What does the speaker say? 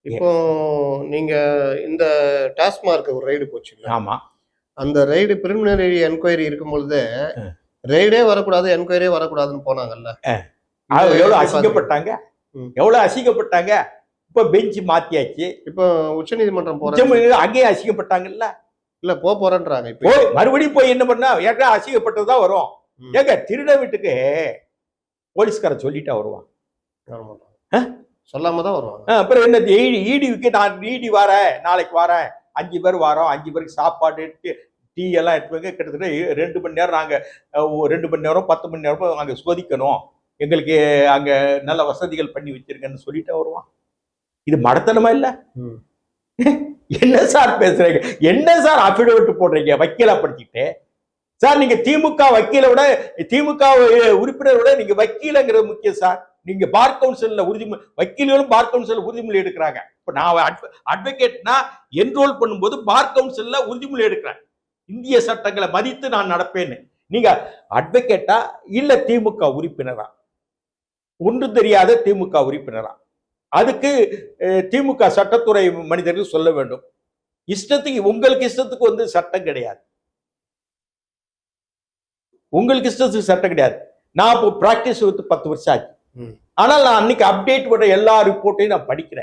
இப்போ நீங்க இந்த டாஸ்மார்க் ஒரு ரைடு போச்சுல்ல? ஆமா. அந்த ரைடு பிரிலிமினரி என்கொயரி இருக்கும் பொழுதே, ரெய்டே வரக்கூடாது, என்கொயரியே வரக்கூடாதுன்னு போனாங்கல்ல? எவ்வளவு அசிங்கப்பட்டாங்க, எவ்வளவு அசிங்கப்பட்டாங்க. இப்ப பெஞ்ச் மாத்தியாச்சு. இப்போ உச்சநீதிமன்றம் போறாங்க, அங்கேயே அசிங்கப்பட்டாங்கல்ல. இல்ல போறேன்றாங்க. இப்போ மறுபடியும் போய் என்ன பண்ணா, ஏற்கனவே அசிங்கப்பட்டதுதான் வரும். ஏங்க திருட வீட்டுக்கு போலீஸ்காரன் சொல்லிட்டா வருவான்? சொல்லாம தான் வருவாங்க. அப்புறம் என்ன ஈடிக்கு நான் ஈடி வரேன், நாளைக்கு வரேன், 5 பேர் வரோம், 5 பேருக்கு சாப்பாடு டீ எல்லாம் எடுத்து கிட்டத்தட்ட 2 மணி நேரம் நாங்க 2 மணி நேரம் 10 மணி நேரம் அங்க சோதிக்கணும், எங்களுக்கு அங்க நல்ல வசதிகள் பண்ணி வச்சிருக்கேன்னு சொல்லிட்டா வருவான். இது மடத்தனமா இல்ல? என்ன சார் பேசுறீங்க? என்ன சார் அபிடவிட் போடுறீங்க வக்கீலா படிச்சுட்டு? சார் நீங்க திமுக வக்கீலை விட, திமுக உறுப்பினரை விட நீங்க வக்கீலங்கிறது முக்கியம் சார். நீங்க பார் கவுன்சில்ல வக்கீல்களும் பார் கவுன்சில் உறுதிமொழி எடுக்கிறாங்க. இப்ப நான் அட்வொகேட்னா என்ரோல் பண்ணும்போது பார் கவுன்சில்ல உறுதிமொழி எடுக்கிறேன், இந்திய சட்டங்களை மதித்து நான் நடப்பேன்னு. நீங்க அட்வொகேட்டா இல்ல திமுக உறுப்பினரா? ஒன்று தெரியாத திமுக உறுப்பினரா? அதுக்கு திமுக சட்டத்துறை மனிதர்கள் சொல்ல வேண்டும். இஷ்டத்துக்கு உங்களுக்கு இஷ்டத்துக்கு சட்டம் கிடையாது, உங்களுக்கு இஷ்டத்துக்கு சட்டம் கிடையாது. நான் இப்போ பிராக்டிஸ் 10 வருஷம் ஆச்சு. ஆனால் நான் அன்னைக்கு அப்டேட் பண்ண எல்லா ரிப்போர்ட்டையும் நான் படிக்கிறேன்.